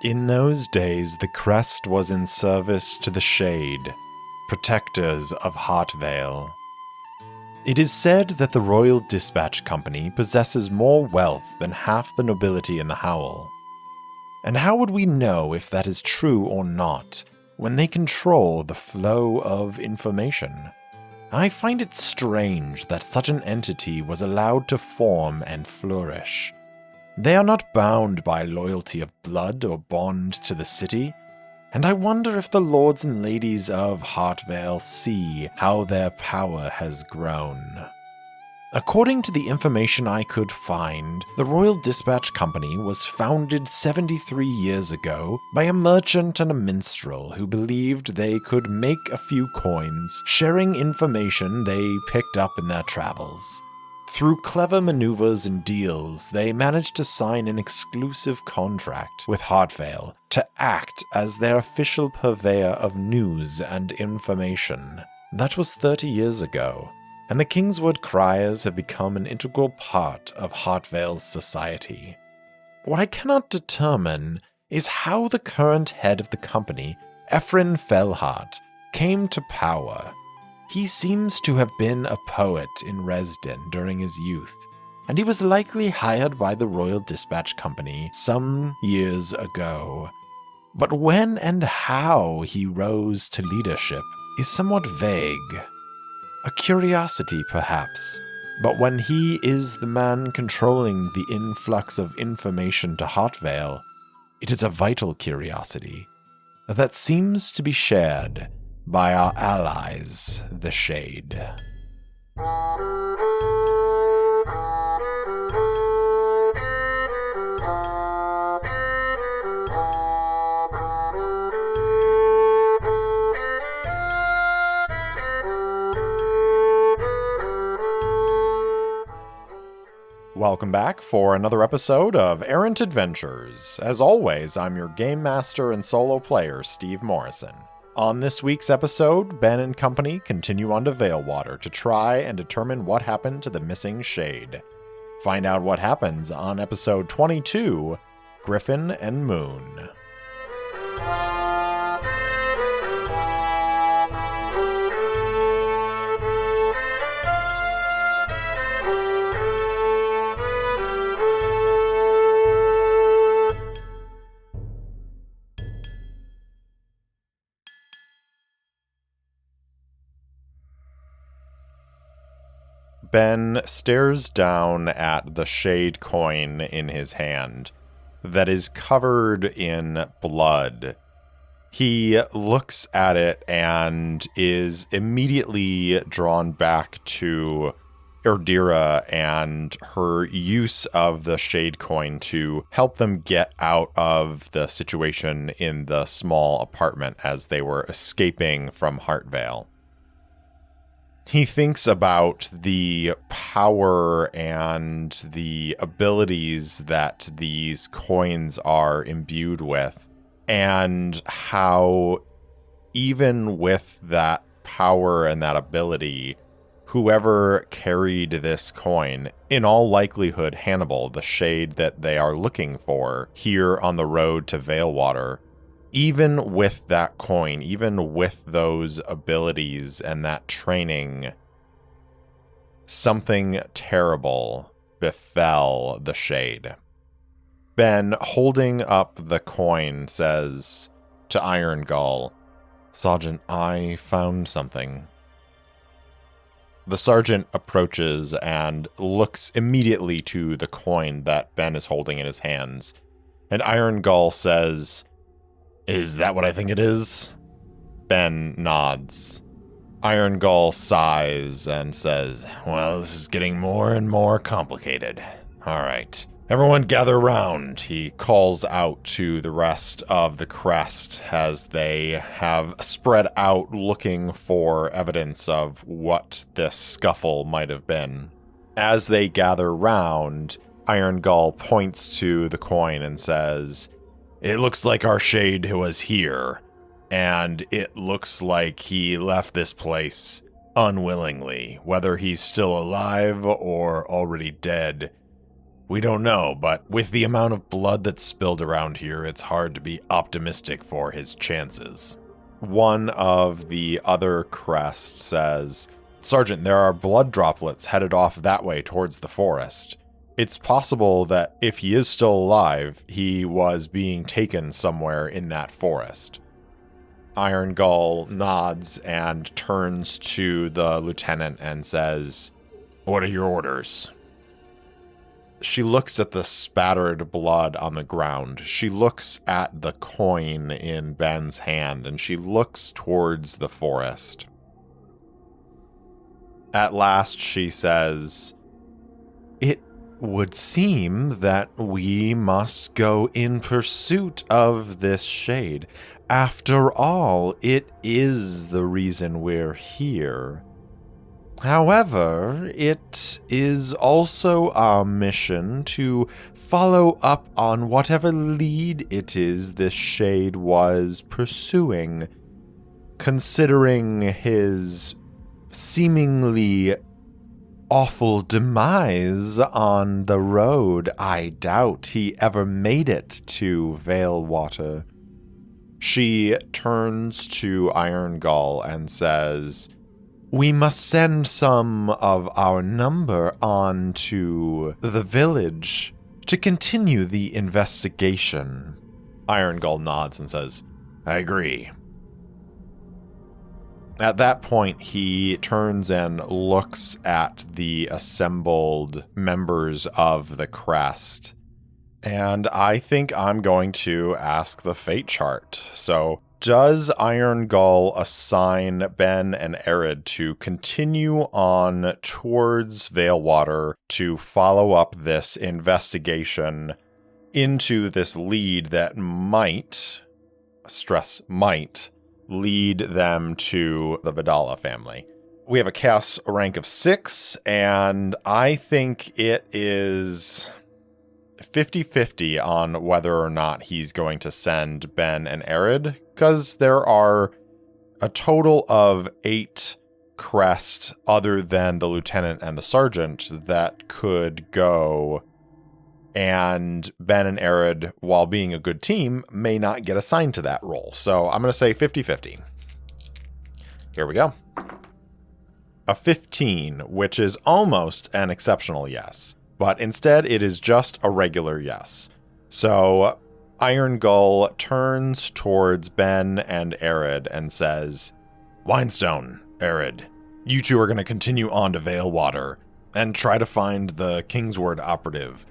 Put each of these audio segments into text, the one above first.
In those days, the crest was in service to the Shade, protectors of Heartvale. It is said that the Royal Dispatch Company possesses more wealth than half the nobility in the Howl. And how would we know if that is true or not when they control the flow of information? I find it strange that such an entity was allowed to form and flourish. They are not bound by loyalty of blood or bond to the city, and I wonder if the lords and ladies of Heartvale see how their power has grown. According to the information I could find, the Royal Dispatch Company was founded 73 years ago by a merchant and a minstrel who believed they could make a few coins, sharing information they picked up in their travels. Through clever maneuvers and deals, they managed to sign an exclusive contract with Heartvale to act as their official purveyor of news and information. That was 30 years ago, and the Kingswood Criers have become an integral part of Heartvale's society. What I cannot determine is how the current head of the company, Ephraim Fellheart, came to power. He seems to have been a poet in Resden during his youth, and he was likely hired by the Royal Dispatch Company some years ago. But when and how he rose to leadership is somewhat vague. A curiosity, perhaps, but when he is the man controlling the influx of information to Heartvale, it is a vital curiosity that seems to be shared by our allies, the Shade. Welcome back for another episode of Errant Adventures. As always, I'm your game master and solo player, Steve Morrison. On this week's episode, Benn and company continue on to Veilwater to try and determine what happened to the missing Shade. Find out what happens on episode 22, Griffin and Moon. Benn stares down at the Shade coin in his hand that is covered in blood. He looks at it and is immediately drawn back to Erdira and her use of the Shade coin to help them get out of the situation in the small apartment as they were escaping from Heartvale. He thinks about the power and the abilities that these coins are imbued with, and how even with that power and that ability, whoever carried this coin, in all likelihood Hannibal, the Shade that they are looking for here on the road to Veilwater, even with that coin, even with those abilities and that training, something terrible befell the Shade. Benn, holding up the coin, says to Iron Gull, "Sergeant, I found something." The sergeant approaches and looks immediately to the coin that Benn is holding in his hands, and Iron Gull says, "Is that what I think it is?" Benn nods. Iron Gull sighs and says, "Well, this is getting more and more complicated. All right, everyone gather round," he calls out to the rest of the crest as they have spread out looking for evidence of what this scuffle might have been. As they gather round, Iron Gull points to the coin and says, "It looks like our Shade was here, and it looks like he left this place unwillingly. Whether he's still alive or already dead, We don't know, but with the amount of blood that's spilled around here, it's hard to be optimistic for his chances. One of the other crests says, Sergeant, there are blood droplets headed off that way towards the forest. It's possible that if he is still alive, he was being taken somewhere in that forest. Iron Gull nods and turns to the lieutenant and says, What are your orders? She looks at the spattered blood on the ground. She looks at the coin in Benn's hand, and she looks towards the forest. At last, she says, It would seem that we must go in pursuit of this shade. After all, it is the reason we're here. However, it is also our mission to follow up on whatever lead it is this shade was pursuing. Considering his seemingly awful demise on the road, I doubt he ever made it to Veilwater. She turns to Iron Gull and says, We must send some of our number on to the village to continue the investigation. Iron Gull nods and says, I agree. At that point, he turns and looks at the assembled members of the crest. And I think I'm going to ask the fate chart. So, does Iron Gull assign Benn and Arid to continue on towards Veilwater to follow up this investigation into this lead that might, stress might, lead them to the Vidala family? We have a chaos rank of 6, and I think it is 50-50 on whether or not he's going to send Benn and Arid, because there are a total of 8 crest other than the lieutenant and the sergeant that could go, and Benn and Arid, while being a good team, may not get assigned to that role. So I'm going to say 50-50. Here we go. A 15, which is almost an exceptional yes. But instead, it is just a regular yes. So Iron Gull turns towards Benn and Arid and says, Winestone, Arid, you two are going to continue on to Veilwater and try to find the Kingsword operative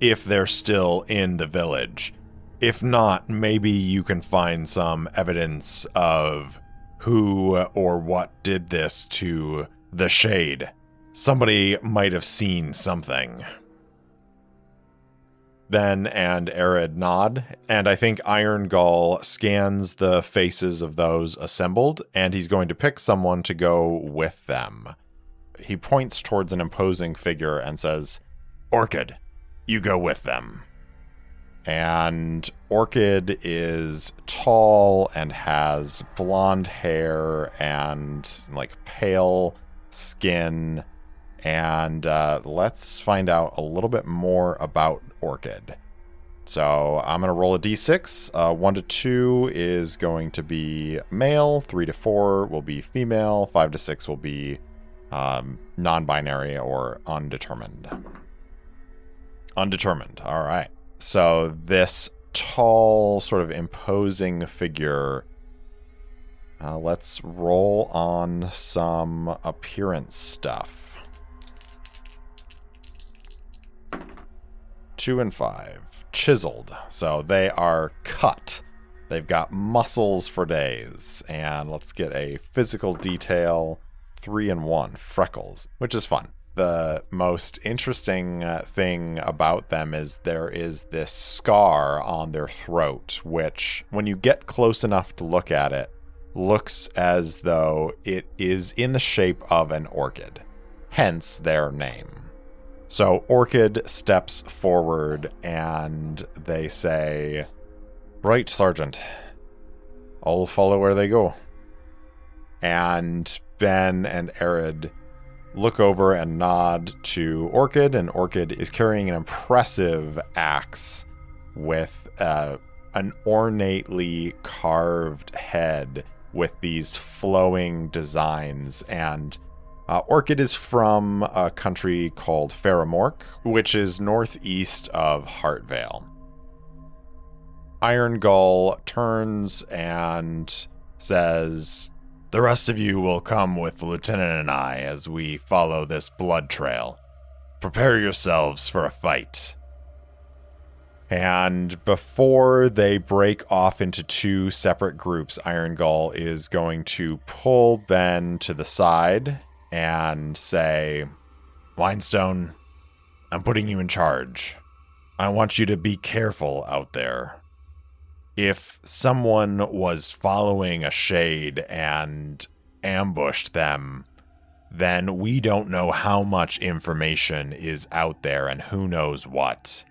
if they're still in the village. If not, maybe you can find some evidence of who or what did this to the Shade. Somebody might have seen something. Benn and Arid nod, and I think Iron Gull scans the faces of those assembled, and he's going to pick someone to go with them. He points towards an imposing figure and says, Orchid, you go with them. And Orchid is tall and has blonde hair and like pale skin. And let's find out a little bit more about Orchid. So I'm going to roll a d6. 1 to 2 is going to be male. 3 to 4 will be female. 5 to 6 will be non-binary or undetermined. Undetermined. All right. So this tall, sort of imposing figure, let's roll on some appearance stuff. 2 and 5. Chiseled. So they are cut. They've got muscles for days. And let's get a physical detail. 3 and 1. Freckles, which is fun. The most interesting thing about them is there is this scar on their throat, which, when you get close enough to look at it, looks as though it is in the shape of an orchid. Hence their name. So Orchid steps forward and they say, Right, Sergeant. I'll follow where they go. And Benn and Arid look over and nod to Orchid, and Orchid is carrying an impressive axe with an ornately carved head with these flowing designs. And Orchid is from a country called Faramork, which is northeast of Heartvale. Iron Gull turns and says, "The rest of you will come with the lieutenant and I as we follow this blood trail. Prepare yourselves for a fight." And before they break off into two separate groups, Iron Gull is going to pull Benn to the side and say, "Winestone, I'm putting you in charge. I want you to be careful out there. If someone was following a shade and ambushed them, then we don't know how much information is out there and who knows what.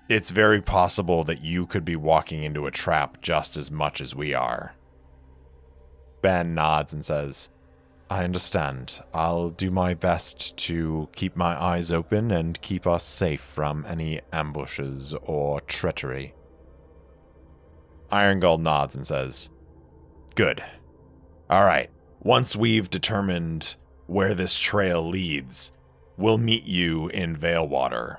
It's very possible that you could be walking into a trap just as much as we are." Benn nods and says, "I understand. I'll do my best to keep my eyes open and keep us safe from any ambushes or treachery." Iron Gull nods and says, "Good. All right. Once we've determined where this trail leads, we'll meet you in Veilwater.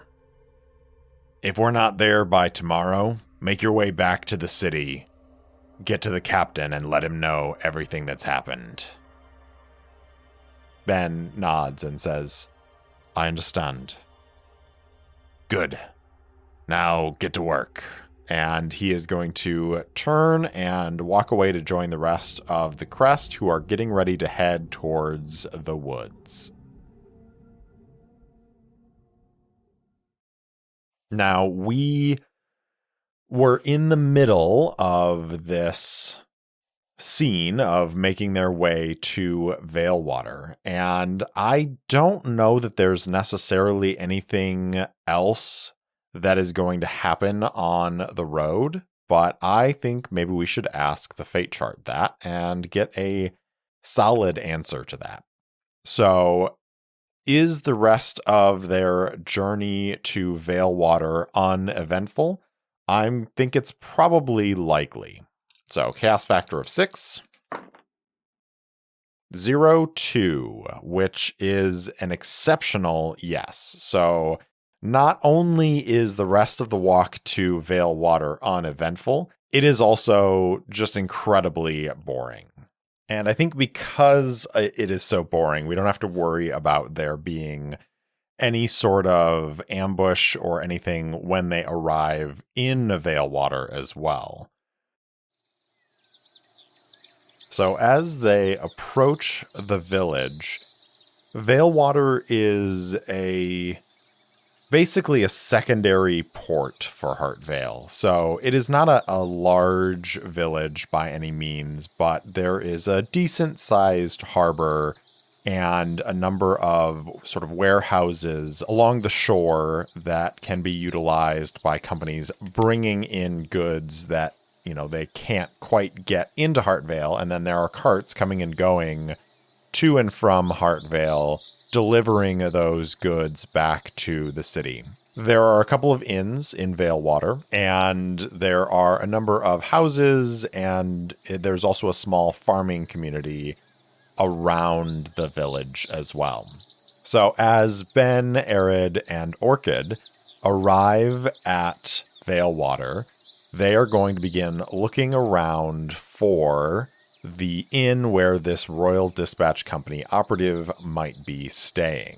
If we're not there by tomorrow, make your way back to the city, get to the captain, and let him know everything that's happened." Benn nods and says, "I understand." "Good. Now get to work." And he is going to turn and walk away to join the rest of the crest, who are getting ready to head towards the woods. Now, we were in the middle of this scene of making their way to Veilwater, and I don't know that there's necessarily anything else that is going to happen on the road, but I think maybe we should ask the fate chart that and get a solid answer to that. So, is the rest of their journey to Veilwater uneventful? I think it's probably likely. So, chaos factor of 6. 0-2, which is an exceptional yes. So, not only is the rest of the walk to Veilwater uneventful, it is also just incredibly boring. And I think because it is so boring, we don't have to worry about there being any sort of ambush or anything when they arrive in Veilwater as well. So as they approach the village, Veilwater is basically a secondary port for Heartvale. So it is not a large village by any means, but there is a decent-sized harbor and a number of sort of warehouses along the shore that can be utilized by companies bringing in goods that, they can't quite get into Heartvale. And then there are carts coming and going to and from Heartvale, delivering those goods back to the city. There are a couple of inns in Veilwater, and there are a number of houses, and there's also a small farming community around the village as well. So as Benn, Arid, and Orchid arrive at Veilwater, they are going to begin looking around for the inn where this Royal Dispatch Company operative might be staying.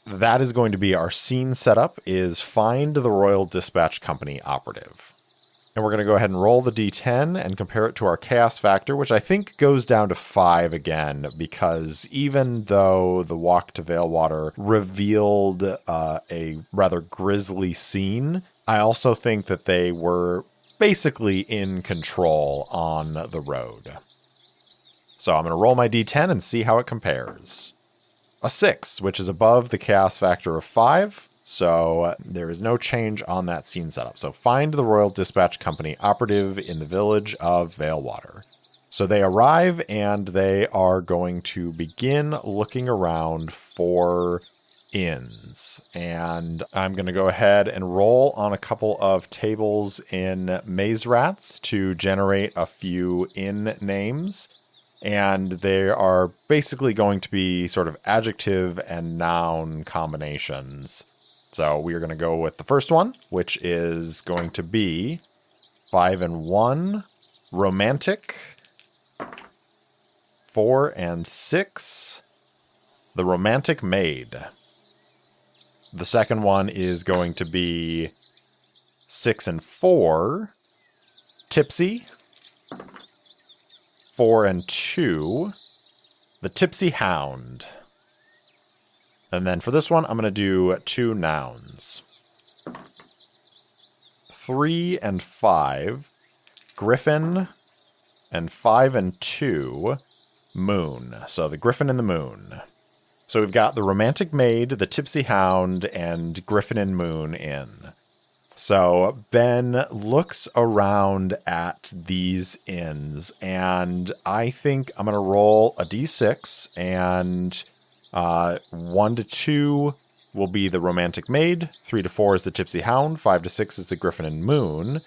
That is going to be our scene setup, is find the Royal Dispatch Company operative. And we're going to go ahead and roll the d10 and compare it to our chaos factor, which I think goes down to 5 again, because even though the walk to Veilwater revealed a rather grisly scene, I also think that they were basically in control on the road. So I'm going to roll my d10 and see how it compares. A 6, which is above the chaos factor of 5, so there is no change on that scene setup. So find the Royal Dispatch Company operative in the village of Veilwater. So they arrive and they are going to begin looking around for inns. And I'm going to go ahead and roll on a couple of tables in Maze Rats to generate a few inn names. And they are basically going to be sort of adjective and noun combinations. So we are going to go with the first one, which is going to be 5 and 1, romantic. 4 and 6, the romantic maid. The second one is going to be 6 and 4, tipsy. 4 and 2, the tipsy hound. And then for this one, I'm going to do 2 nouns. 3 and 5, Griffin. And 5 and 2, moon. So the Griffin and the moon. So we've got the romantic maid, the tipsy hound, and Griffin and moon in. So Ben looks around at these inns, and I think I'm going to roll a d6, and 1 to 2 will be the romantic maid, 3 to 4 is the tipsy hound, 5 to 6 is the Griffin and moon,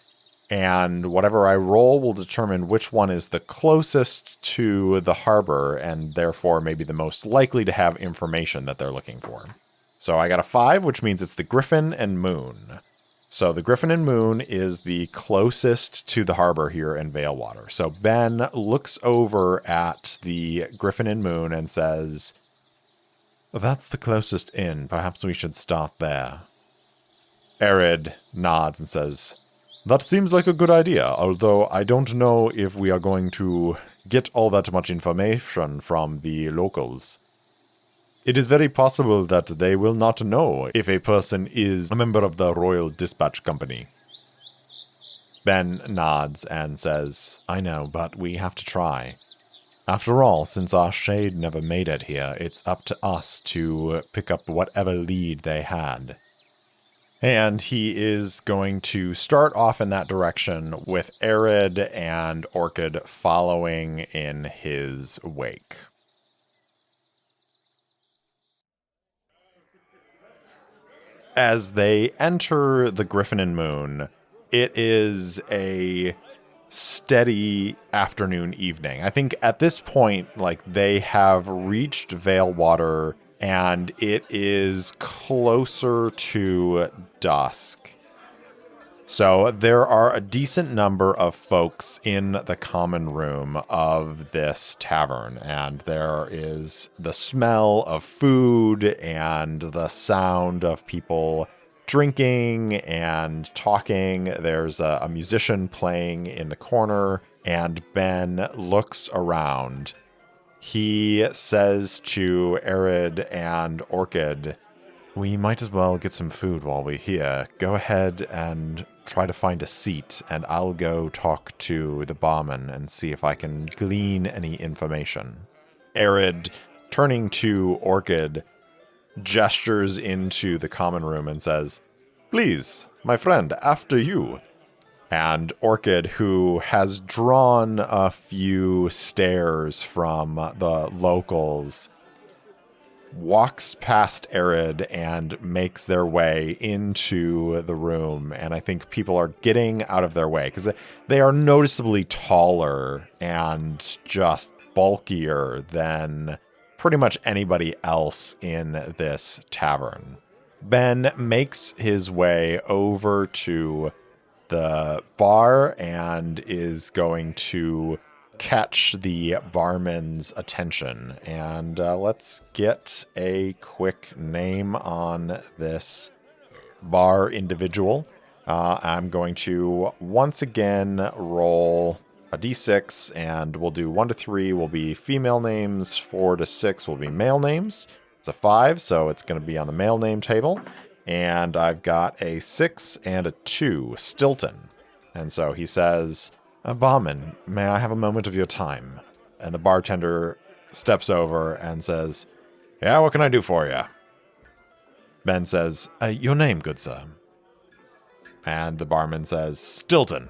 and whatever I roll will determine which one is the closest to the harbor, and therefore maybe the most likely to have information that they're looking for. So I got a 5, which means it's the Griffin and moon. So the Griffin and moon is the closest to the harbor here in Veilwater. So Ben looks over at the Griffin and moon and says, "That's the closest inn. Perhaps we should start there." Arid nods and says, "That seems like a good idea, although I don't know if we are going to get all that much information from the locals. It is very possible that they will not know if a person is a member of the Royal Dispatch Company." Ben nods and says, "I know, but we have to try. After all, since our shade never made it here, it's up to us to pick up whatever lead they had." And he is going to start off in that direction with Arid and Orchid following in his wake. As they enter the Griffin and Moon, it is a steady afternoon evening. I think at this point, like, they have reached Veilwater and it is closer to dusk. So there are a decent number of folks in the common room of this tavern, and there is the smell of food and the sound of people drinking and talking. There's a musician playing in the corner, and Ben looks around. He says to Arid and Orchid, "We might as well get some food while we're here. Go ahead and try to find a seat, and I'll go talk to the barman and see if I can glean any information." Arid, turning to Orchid, gestures into the common room and says, "Please, my friend, after you." And Orchid, who has drawn a few stares from the locals, walks past Arid and makes their way into the room. And I think people are getting out of their way because they are noticeably taller and just bulkier than pretty much anybody else in this tavern. Ben makes his way over to the bar and is going to catch the barman's attention. And let's get a quick name on this bar individual. I'm going to once again roll a d6, and we'll do 1 to 3 will be female names, 4 to 6 will be male names. It's a 5, so it's going to be on the male name table. And I've got a 6 and a 2, Stilton. And so he says, "Barman, may I have a moment of your time?" And the bartender steps over and says, "Yeah, what can I do for you?" Ben says, "Your name, good sir." And the barman says, "Stilton.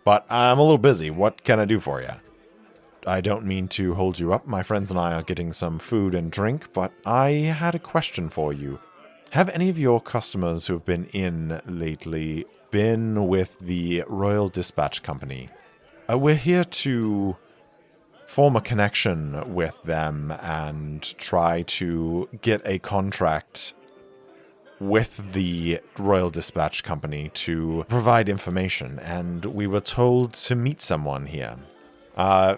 But I'm a little busy. What can I do for you?" I don't mean to hold you up. My friends and I are getting some food and drink, but I had a question for you. Have any of your customers who have been in lately been with the Royal Dispatch Company? We're here to form a connection with them and try to get a contract with the Royal Dispatch Company to provide information, and we were told to meet someone here.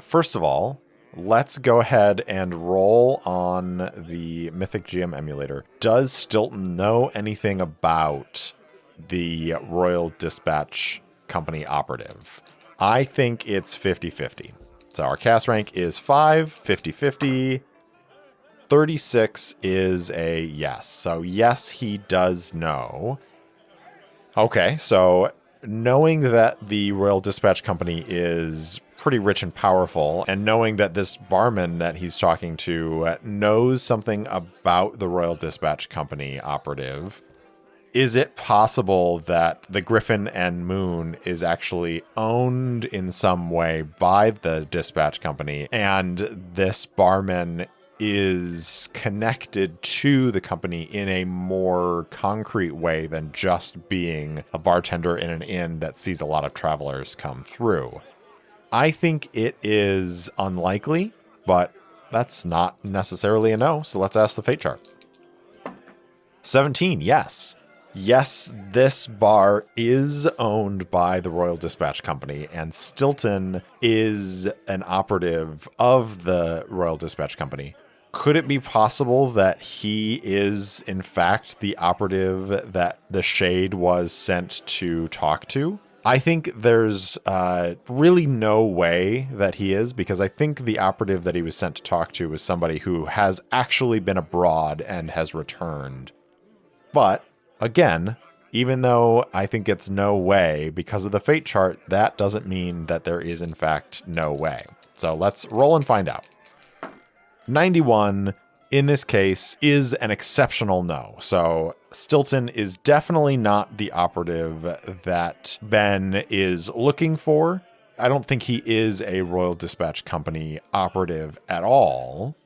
First of all, let's go ahead and roll on the Mythic GM emulator. Does Stilton know anything about the Royal Dispatch Company operative? I think it's 50-50. So our cast rank is 5, 50-50. 36 is a yes. So yes, he does know. Okay, so knowing that the Royal Dispatch Company is pretty rich and powerful, and knowing that this barman that he's talking to knows something about the Royal Dispatch Company operative, is it possible that the Griffin and Moon is actually owned in some way by the Dispatch Company, and this barman is connected to the company in a more concrete way than just being a bartender in an inn that sees a lot of travelers come through? I think it is unlikely, but that's not necessarily a no, so let's ask the fate chart. 17, yes. Yes, this bar is owned by the Royal Dispatch Company, and Stilton is an operative of the Royal Dispatch Company. Could it be possible that he is, in fact, the operative that the Shade was sent to talk to? I think there's really no way that he is, because I think the operative that he was sent to talk to was somebody who has actually been abroad and has returned. But, again, even though I think it's no way, because of the fate chart, that doesn't mean that there is, in fact, no way. So let's roll and find out. 91, in this case, is an exceptional no. So Stilton is definitely not the operative that Benn is looking for. I don't think he is a Royal Dispatch Company operative at all.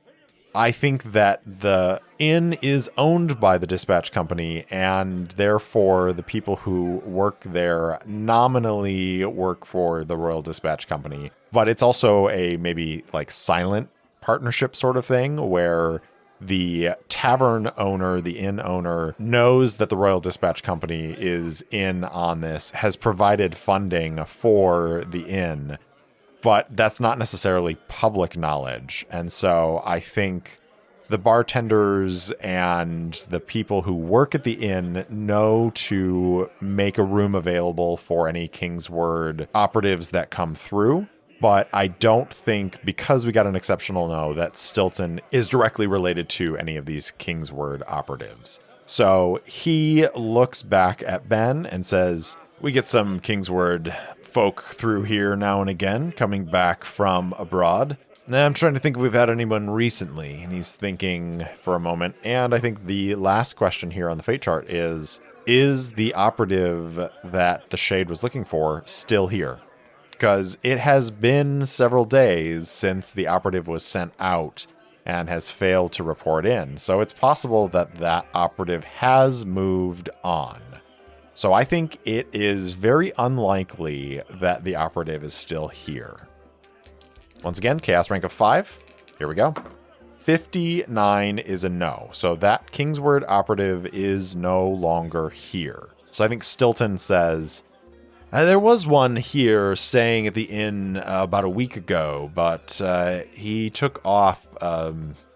I think that the inn is owned by the Dispatch Company, and therefore the people who work there nominally work for the Royal Dispatch Company. But it's also a maybe like silent partnership sort of thing where the tavern owner, the inn owner, knows that the Royal Dispatch Company is in on this, has provided funding for the inn, but that's not necessarily public knowledge. And so I think the bartenders and the people who work at the inn know to make a room available for any Kingsword operatives that come through. But I don't think, because we got an exceptional no, that Stilton is directly related to any of these Kingsword operatives. So he looks back at Benn and says, we get some Kingsword folk through here now and again, coming back from abroad. Now I'm trying to think if we've had anyone recently. And he's thinking for a moment. And I think the last question here on the fate chart is the operative that the Shade was looking for still here? Because it has been several days since the operative was sent out and has failed to report in. So it's possible that that operative has moved on. So I think it is very unlikely that the operative is still here. Once again, chaos rank of 5. Here we go. 59 is a no. So that Kingsword operative is no longer here. So I think Stilton says, there was one here staying at the inn about a week ago, but he took off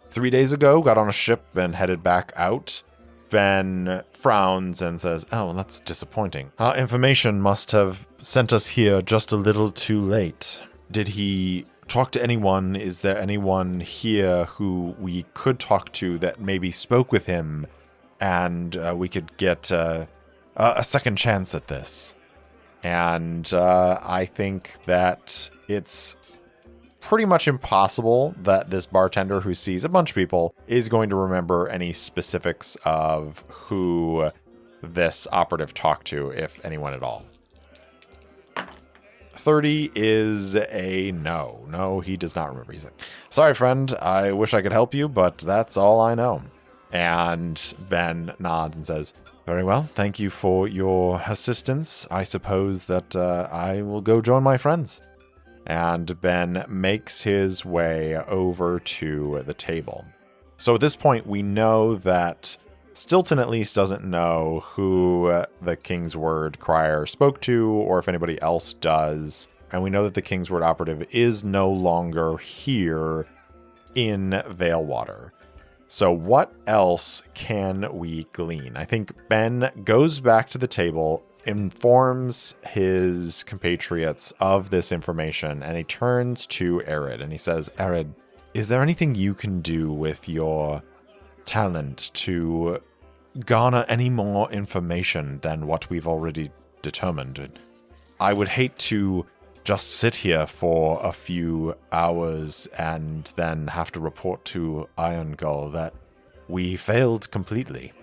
3 days ago, got on a ship and headed back out. Benn frowns and says, oh, well, that's disappointing. Our information must have sent us here just a little too late. Did he talk to anyone? Is there anyone here who we could talk to that maybe spoke with him and we could get a second chance at this? And I think that it's pretty much impossible that this bartender who sees a bunch of people is going to remember any specifics of who this operative talked to, if anyone at all. 30 is a no. No, he does not remember. He's like, sorry, friend, I wish I could help you, but that's all I know. And Benn nods and says, very well, thank you for your assistance. I suppose that I will go join my friends. And Benn makes his way over to the table. So at this point, we know that Stilton at least doesn't know who the Kingsword Crier spoke to, or if anybody else does. And we know that the Kingsword Operative is no longer here in Veilwater. So what else can we glean? I think Benn goes back to the table, informs his compatriots of this information, and he turns to Arid and he says, Arid, is there anything you can do with your talent to garner any more information than what we've already determined? I would hate to just sit here for a few hours and then have to report to Iron Gull that we failed completely.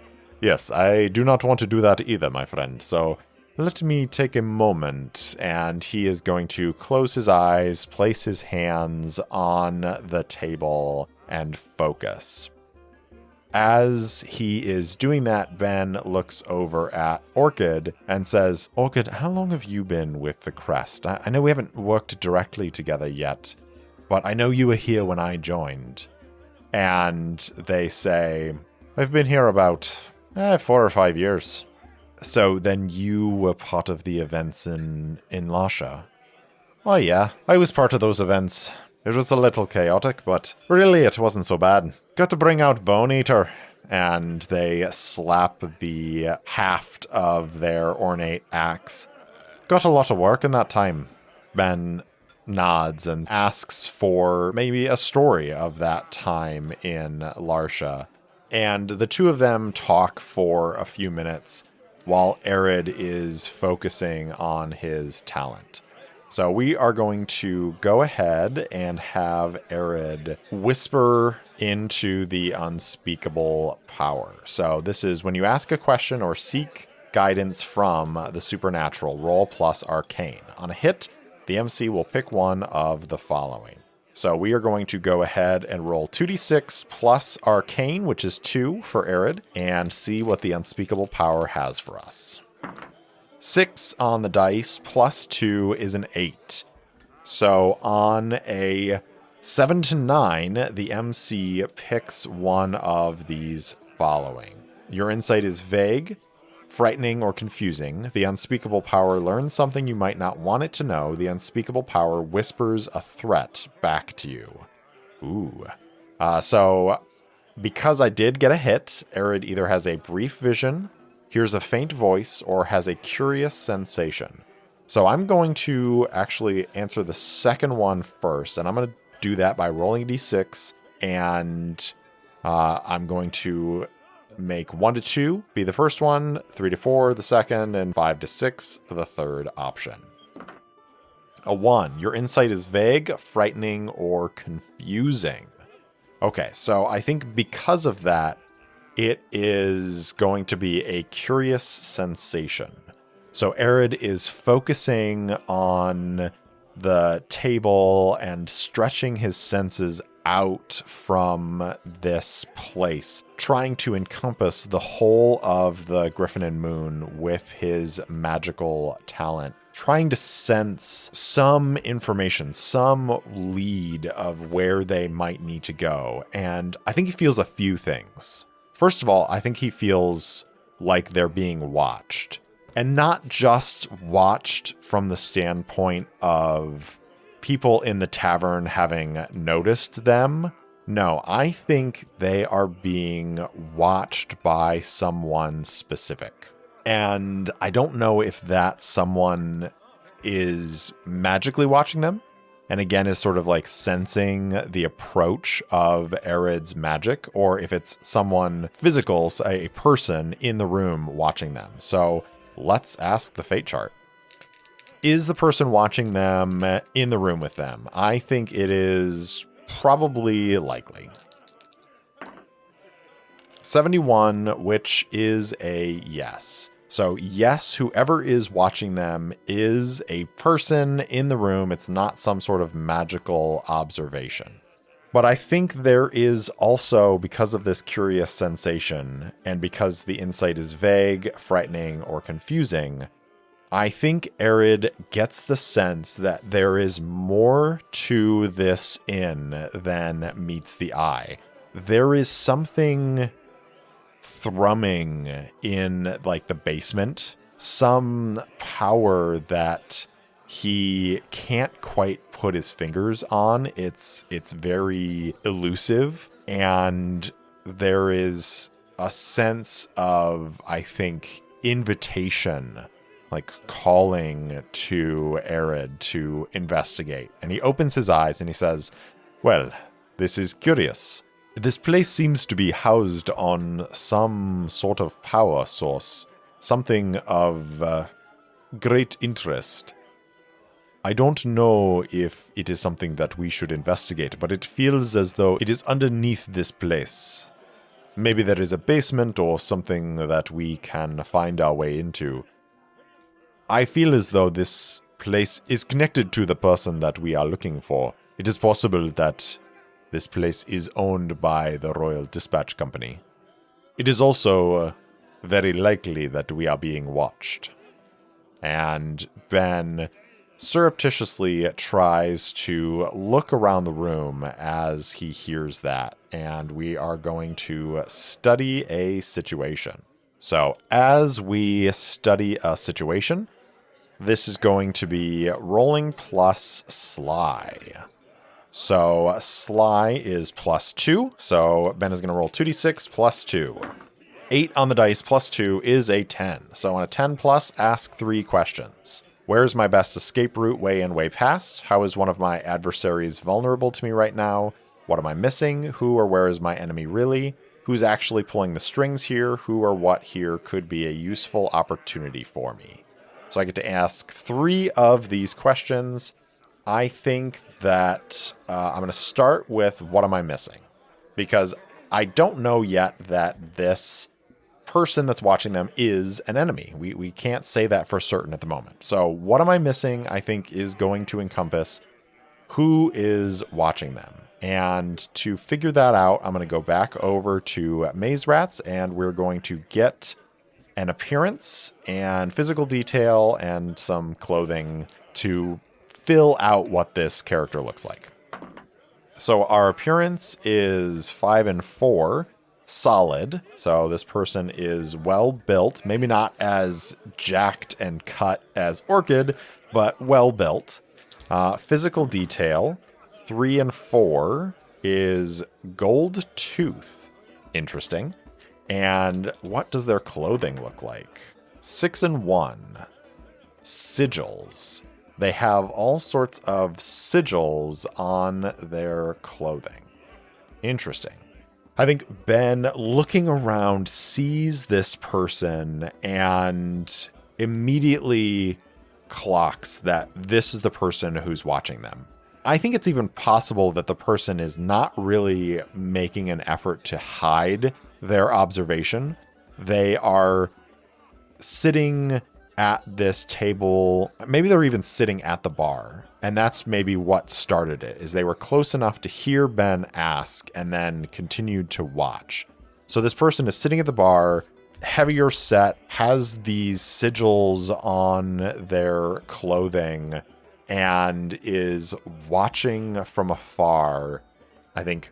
Yes, I do not want to do that either, my friend, so let me take a moment. And he is going to close his eyes, place his hands on the table, and focus. As he is doing that, Benn looks over at Orchid and says, Orchid, how long have you been with the Crest? I know we haven't worked directly together yet, but I know you were here when I joined. And they say, I've been here about 4 or 5 years. So then you were part of the events in Lasha? Oh yeah, I was part of those events. It was a little chaotic, but really it wasn't so bad. Got to bring out Bone Eater, and they slap the haft of their ornate axe. Got a lot of work in that time. Benn nods and asks for maybe a story of that time in Larsha. And the two of them talk for a few minutes while Arid is focusing on his talent. So we are going to go ahead and have Arid whisper into the unspeakable power. So this is when you ask a question or seek guidance from the supernatural, roll plus arcane. On a hit, the MC will pick one of the following. So we are going to go ahead and roll 2d6 plus arcane, which is 2 for Arid, and see what the unspeakable power has for us. 6 on the dice, plus 2 is an 8. So on a 7 to 9, the MC picks one of these following. Your insight is vague, frightening, or confusing. The unspeakable power learns something you might not want it to know. The unspeakable power whispers a threat back to you. Ooh. So because I did get a hit, Arid either has a brief vision, hears a faint voice, or has a curious sensation. So I'm going to actually answer the second one first, and I'm going to do that by rolling a d6, and I'm going to make 1 to 2 be the first one, 3 to 4 the second, and 5 to 6 the third option. A 1. Your insight is vague, frightening, or confusing. Okay, so I think because of that, it is going to be a curious sensation. So Arid is focusing on the table and stretching his senses out from this place, trying to encompass the whole of the Griffin and Moon with his magical talent, trying to sense some information, some lead of where they might need to go. And I think he feels a few things. First of all, I think he feels like they're being watched. And not just watched from the standpoint of people in the tavern having noticed them. No, I think they are being watched by someone specific. And I don't know if that someone is magically watching them, and again is sort of like sensing the approach of Arid's magic, or if it's someone physical, a person in the room watching them. So let's ask the fate chart. Is the person watching them in the room with them? I think it is probably likely. 71, which is a yes. So yes, whoever is watching them is a person in the room. It's not some sort of magical observation. But I think there is also, because of this curious sensation, and because the insight is vague, frightening, or confusing, I think Arid gets the sense that there is more to this inn than meets the eye. There is something thrumming in like the basement, some power that he can't quite put his fingers on. It's very elusive, and there is a sense of, I think, invitation, like calling to Arid to investigate. And he opens his eyes and he says, "Well, this is curious. This place seems to be housed on some sort of power source, something of great interest. I don't know if it is something that we should investigate, but it feels as though it is underneath this place. Maybe there is a basement or something that we can find our way into. I feel as though this place is connected to the person that we are looking for. It is possible that this place is owned by the Royal Dispatch Company. It is also very likely that we are being watched." And Benn surreptitiously tries to look around the room as he hears that, and we are going to study a situation. So, as we study a situation, this is going to be rolling plus sly. So sly is +2. So Benn is going to roll 2d6 plus 2. 8 on the dice plus 2 is a 10. So on a 10 plus, ask 3 questions. Where is my best escape route, way in, way past? How is one of my adversaries vulnerable to me right now? What am I missing? Who or where is my enemy really? Who's actually pulling the strings here? Who or what here could be a useful opportunity for me? So I get to ask 3 of these questions. I think that I'm going to start with what am I missing? Because I don't know yet that this person that's watching them is an enemy. We can't say that for certain at the moment. So what am I missing, I think, is going to encompass who is watching them. And to figure that out, I'm going to go back over to Maze Rats, and we're going to get an appearance and physical detail and some clothing to fill out what this character looks like. So our appearance is 5 and 4, solid. So this person is well built, maybe not as jacked and cut as Orchid, but well built. Physical detail, 3 and 4 is gold tooth. Interesting. And what does their clothing look like? 6 and 1, sigils. They have all sorts of sigils on their clothing. Interesting. I think Benn, looking around, sees this person and immediately clocks that this is the person who's watching them. I think it's even possible that the person is not really making an effort to hide their observation. They are sitting at this table. Maybe they're even sitting at the bar. And that's maybe what started it, is they were close enough to hear Benn ask and then continued to watch. So this person is sitting at the bar, heavier set, has these sigils on their clothing, and is watching from afar, I think,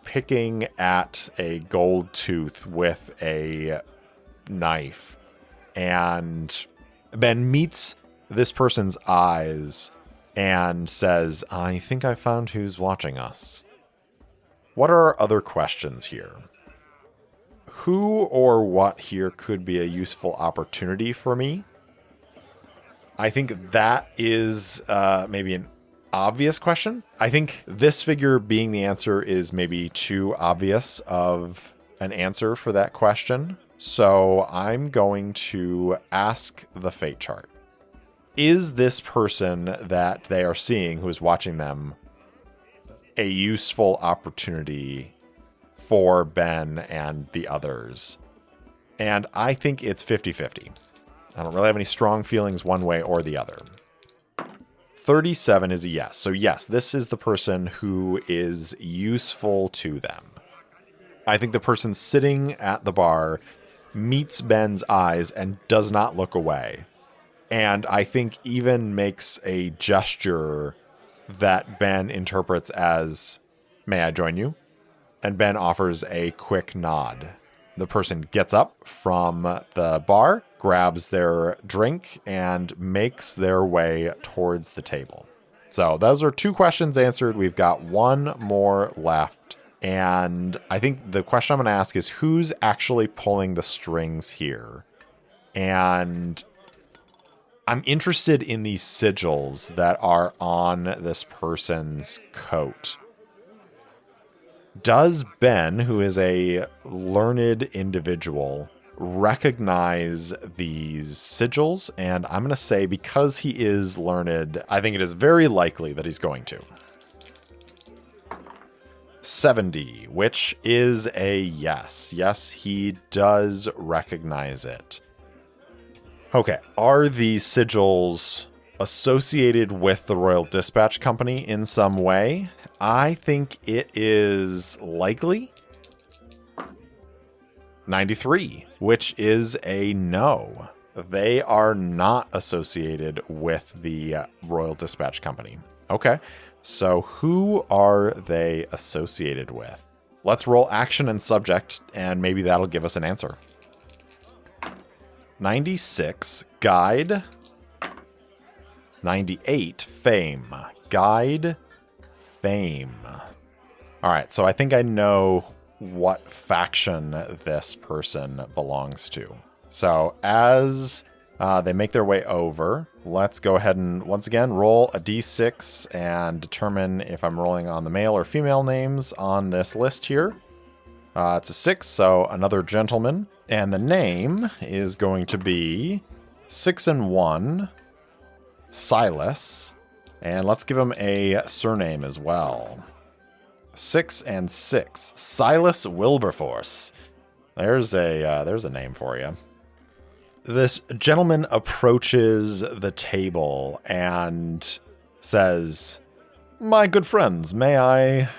picking at a gold tooth with a knife. And Benn meets this person's eyes and says, "I think I found who's watching us." What are our other questions here? Who or what here could be a useful opportunity for me? I think that is maybe an obvious question. I think this figure being the answer is maybe too obvious of an answer for that question. So I'm going to ask the fate chart. Is this person that they are seeing who is watching them a useful opportunity for Benn and the others? And I think it's 50-50. I don't really have any strong feelings one way or the other. 37 is a yes. So yes, this is the person who is useful to them. I think the person sitting at the bar meets Benn's eyes and does not look away. And I think even makes a gesture that Benn interprets as, "May I join you?" And Benn offers a quick nod. The person gets up from the bar, grabs their drink, and makes their way towards the table. So those are 2 questions answered. We've got 1 more left. And I think the question I'm going to ask is, who's actually pulling the strings here? And I'm interested in these sigils that are on this person's coat. Does Benn, who is a learned individual, recognize these sigils? And I'm going to say, because he is learned, I think it is very likely that he's going to. 70, which is a yes. Yes, he does recognize it. Okay, are these sigils associated with the Royal Dispatch Company in some way? I think it is likely. 93, which is a no. They are not associated with the Royal Dispatch Company. Okay, so who are they associated with? Let's roll action and subject, and maybe that'll give us an answer. 96, guide. 98, fame. Guide, fame. All right, so I think I know what faction this person belongs to. So as they make their way over, let's go ahead and once again roll a d6 and determine if I'm rolling on the male or female names on this list here. It's a 6, so another gentleman. And the name is going to be 6 and 1, Silas. And let's give him a surname as well. 6 and 6, Silas Wilberforce. There's a name for you. This gentleman approaches the table and says, "My good friends, may I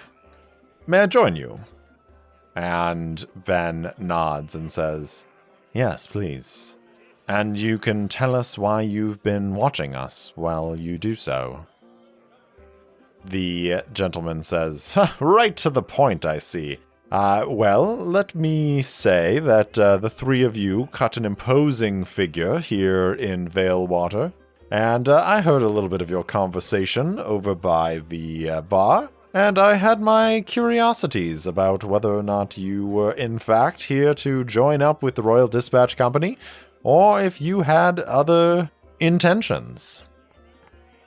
join you?" And Benn nods and says, "Yes, please. And you can tell us why you've been watching us while you do so." The gentleman says, "Right to the point, I see. Well, let me say that the 3 of you cut an imposing figure here in Valewater, and I heard a little bit of your conversation over by the bar, and I had my curiosities about whether or not you were in fact here to join up with the Royal Dispatch Company, or if you had other intentions."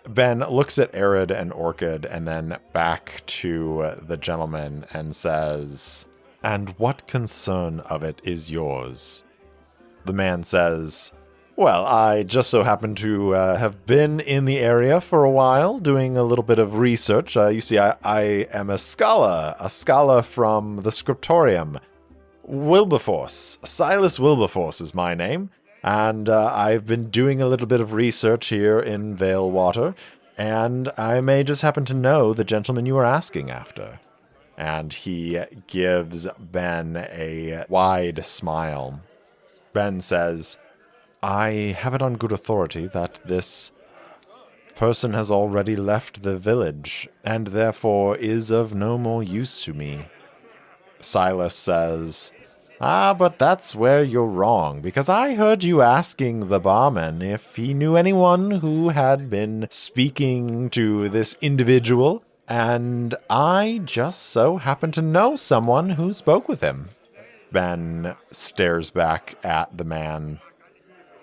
Benn looks at Arid and Orchid and then back to the gentleman and says, "And what concern of it is yours?" The man says, "Well, I just so happen to have been in the area for a while, doing a little bit of research. You see, I am a scholar from the scriptorium. Wilberforce, Silas Wilberforce is my name. And I've been doing a little bit of research here in Valewater, and I may just happen to know the gentleman you are asking after." And he gives Benn a wide smile. Benn says, "I have it on good authority that this person has already left the village, and therefore is of no more use to me." Silas says, "But that's where you're wrong, because I heard you asking the barman if he knew anyone who had been speaking to this individual, and I just so happen to know someone who spoke with him." Benn stares back at the man.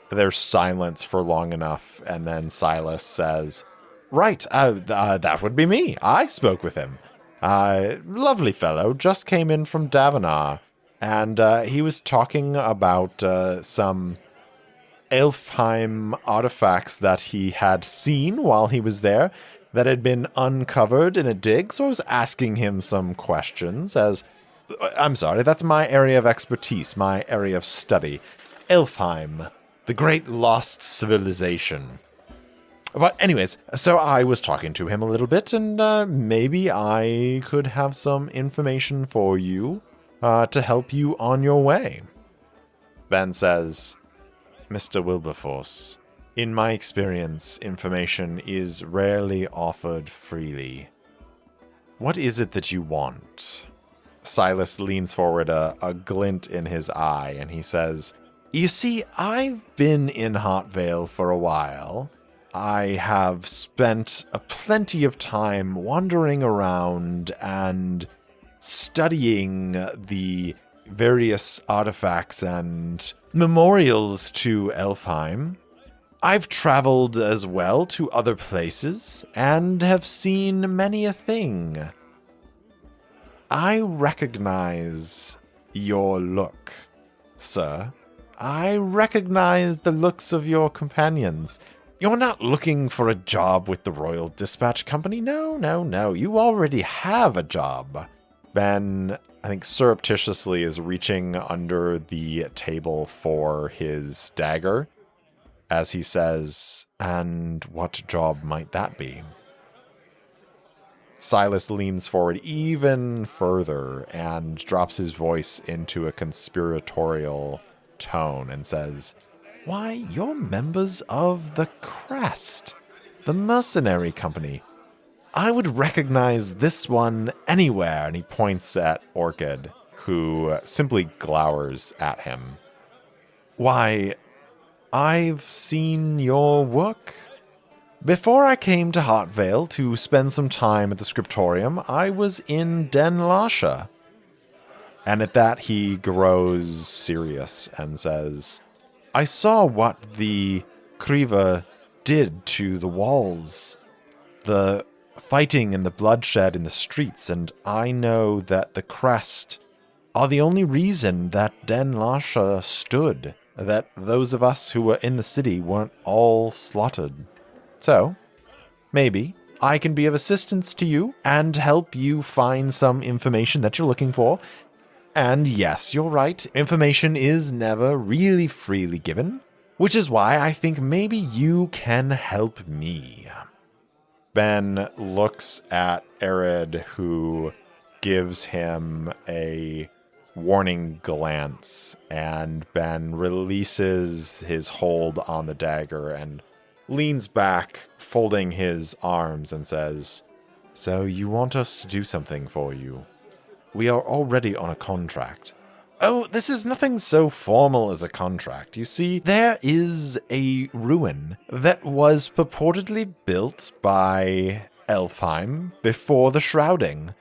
There's silence for long enough, and then Silas says, "Right, that would be me. I spoke with him. Lovely fellow, just came in from Davenar. And he was talking about some Elfheim artifacts that he had seen while he was there that had been uncovered in a dig. So I was asking him some questions I'm sorry, that's my area of expertise, my area of study. Elfheim. The great lost civilization. But anyways, so I was talking to him a little bit, and maybe I could have some information for you to help you on your way. Benn says, Mr. Wilberforce, in my experience, information is rarely offered freely. What is it that you want? Silas leans forward, a glint in his eye, and he says, You see, I've been in Hartvale for a while. I have spent plenty of time wandering around and studying the various artifacts and memorials to Elfheim. I've traveled as well to other places and have seen many a thing. I recognize your look, sir. I recognize the looks of your companions. You're not looking for a job with the Royal Dispatch Company. No. You already have a job. Benn, I think, surreptitiously is reaching under the table for his dagger as he says, And what job might that be? Silas leans forward even further and drops his voice into a conspiratorial tone and says, Why, you're members of the Crest, the mercenary company. I would recognize this one anywhere. And he points at Orchid, who simply glowers at him. Why, I've seen your work. Before I came to Hartvale to spend some time at the scriptorium, I was in Den Lasha. And at that, he grows serious and says, I saw what the Kriva did to the walls, the fighting and the bloodshed in the streets, and I know that the Crest are the only reason that Den Lasha stood, that those of us who were in the city weren't all slaughtered. So, maybe I can be of assistance to you and help you find some information that you're looking for. And yes, you're right, information is never really freely given, which is why I think maybe you can help me. Benn looks at Arid, who gives him a warning glance, and Benn releases his hold on the dagger and leans back, folding his arms, and says, So you want us to do something for you? We are already on a contract. Oh, this is nothing so formal as a contract. You see, there is a ruin that was purportedly built by Elfheim before the shrouding.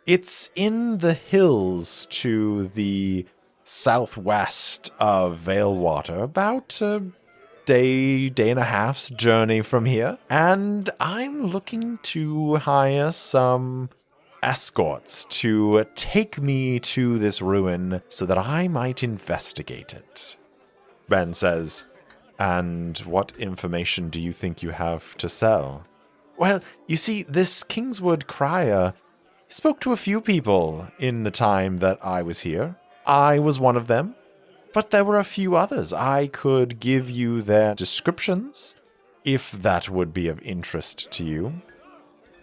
It's in the hills to the southwest of Valewater, about a day and a half's journey from here, and I'm looking to hire some escorts to take me to this ruin so that I might investigate it. Benn says, And what information do you think you have to sell? Well, you see, this Kingswood crier spoke to a few people in the time that I was here. I was one of them, but there were a few others. I could give you their descriptions, if that would be of interest to you.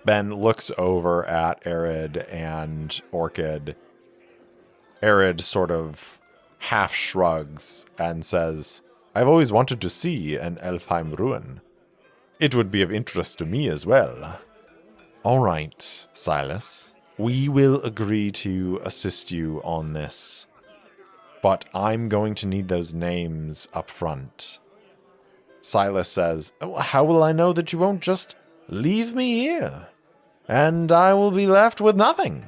Benn looks over at Arid and Orchid. Arid sort of half shrugs and says, I've always wanted to see an Elfheim ruin. It would be of interest to me as well. All right, Silas. We will agree to assist you on this. But I'm going to need those names up front. Silas says, How will I know that you won't just leave me here, and I will be left with nothing?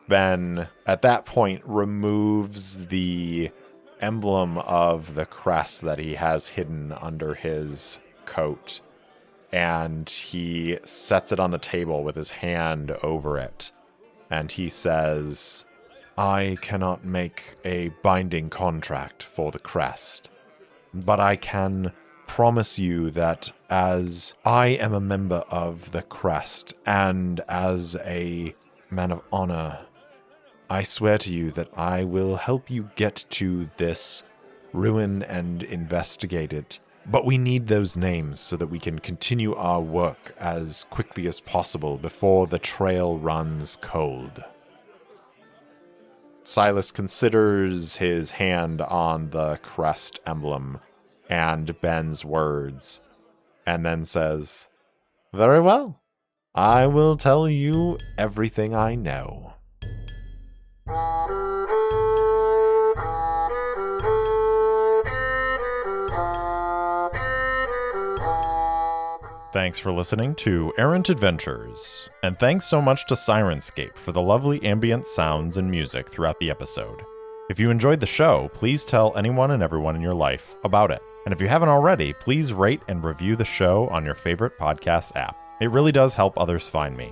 Benn, at that point, removes the emblem of the crest that he has hidden under his coat, and he sets it on the table with his hand over it, and he says, I cannot make a binding contract for the crest, but I can promise you that as I am a member of the Crest and as a man of honor, I swear to you that I will help you get to this ruin and investigate it. But we need those names so that we can continue our work as quickly as possible before the trail runs cold. Silas considers his hand on the crest emblem and Benn's words, and then says, "Very well. I will tell you everything I know." Thanks for listening to Errant Adventures, and thanks so much to Syrinscape for the lovely ambient sounds and music throughout the episode. If you enjoyed the show, please tell anyone and everyone in your life about it. And if you haven't already, please rate and review the show on your favorite podcast app. It really does help others find me.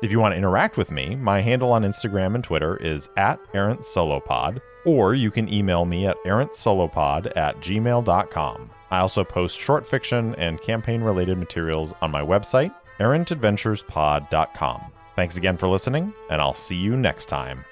If you want to interact with me, my handle on Instagram and Twitter is @ErrantSoloPod, or you can email me at errantsolopod@gmail.com. I also post short fiction and campaign-related materials on my website, errantadventurespod.com. Thanks again for listening, and I'll see you next time.